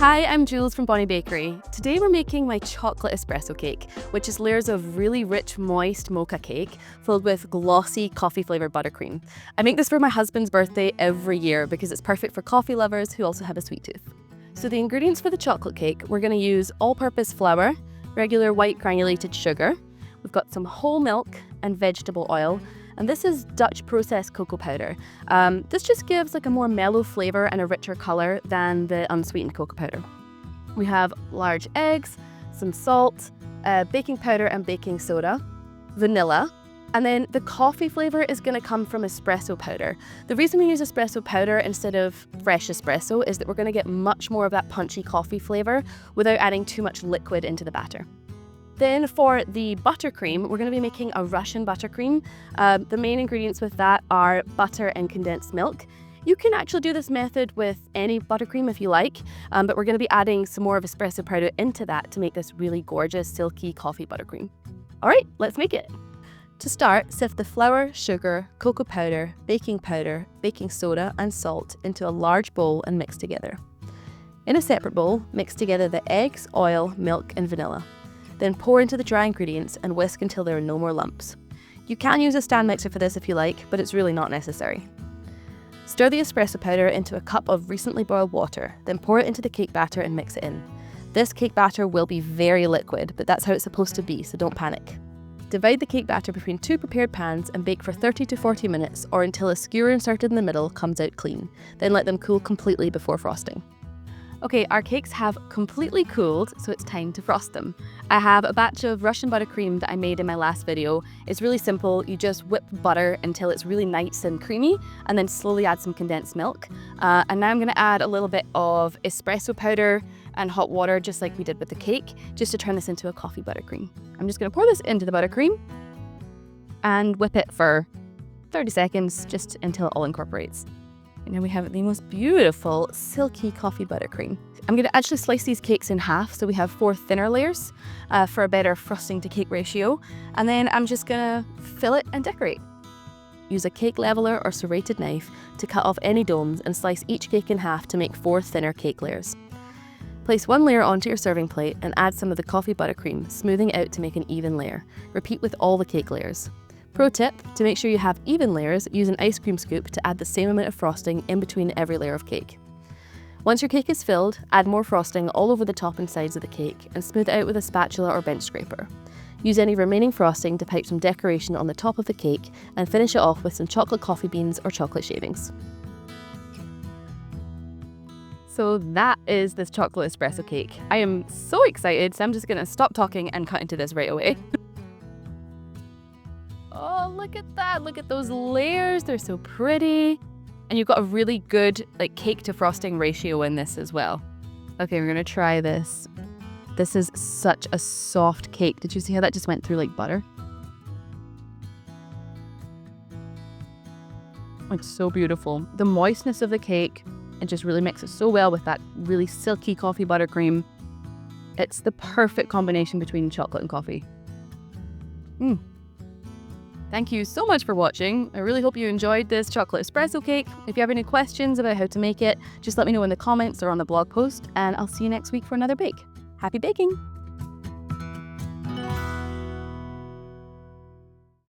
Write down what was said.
Hi, I'm Jules from Bonnie Bakery. Today we're making my chocolate espresso cake, which is layers of really rich, moist mocha cake filled with glossy coffee-flavored buttercream. I make this for my husband's birthday every year because it's perfect for coffee lovers who also have a sweet tooth. So the ingredients for the chocolate cake, we're going to use all-purpose flour, regular white granulated sugar, we've got some whole milk and vegetable oil, and this is Dutch processed cocoa powder. This just gives like a more mellow flavour and a richer colour than the unsweetened cocoa powder. We have large eggs, some salt, baking powder and baking soda, vanilla, and then the coffee flavour is going to come from espresso powder. The reason we use espresso powder instead of fresh espresso is that we're going to get much more of that punchy coffee flavour without adding too much liquid into the batter. Then for the buttercream, we're going to be making a Russian buttercream. The main ingredients with that are butter and condensed milk. You can actually do this method with any buttercream if you like, but we're going to be adding some more of espresso powder into that to make this really gorgeous, silky coffee buttercream. All right, let's make it. To start, sift the flour, sugar, cocoa powder, baking soda, and salt into a large bowl and mix together. In a separate bowl, mix together the eggs, oil, milk, and vanilla. Then pour into the dry ingredients and whisk until there are no more lumps. You can use a stand mixer for this if you like, but it's really not necessary. Stir the espresso powder into a cup of recently boiled water, then pour it into the cake batter and mix it in. This cake batter will be very liquid, but that's how it's supposed to be, so don't panic. Divide the cake batter between two prepared pans and bake for 30 to 40 minutes or until a skewer inserted in the middle comes out clean. Then let them cool completely before frosting. Okay, our cakes have completely cooled, so it's time to frost them. I have a batch of Russian buttercream that I made in my last video. It's really simple. You just whip butter until it's really nice and creamy, and then slowly add some condensed milk. And now I'm going to add a little bit of espresso powder and hot water, just like we did with the cake, just to turn this into a coffee buttercream. I'm just going to pour this into the buttercream and whip it for 30 seconds, just until it all incorporates. And now we have the most beautiful silky coffee buttercream. I'm going to actually slice these cakes in half so we have 4 thinner layers for a better frosting to cake ratio. And then I'm just going to fill it and decorate. Use a cake leveler or serrated knife to cut off any domes and slice each cake in half to make 4 thinner cake layers. Place 1 layer onto your serving plate and add some of the coffee buttercream, smoothing it out to make an even layer. Repeat with all the cake layers. Pro tip, to make sure you have even layers, use an ice cream scoop to add the same amount of frosting in between every layer of cake. Once your cake is filled, add more frosting all over the top and sides of the cake and smooth it out with a spatula or bench scraper. Use any remaining frosting to pipe some decoration on the top of the cake and finish it off with some chocolate coffee beans or chocolate shavings. So that is this chocolate espresso cake. I am so excited, so I'm just going to stop talking and cut into this right away. Oh, look at that. Look at those layers. They're so pretty. And you've got a really good cake to frosting ratio in this as well. Okay, we're going to try this. This is such a soft cake. Did you see how that just went through like butter? It's so beautiful. The moistness of the cake, it just really mixes so well with that really silky coffee buttercream. It's the perfect combination between chocolate and coffee. Thank you so much for watching. I really hope you enjoyed this chocolate espresso cake. If you have any questions about how to make it, just let me know in the comments or on the blog post, and I'll see you next week for another bake. Happy baking!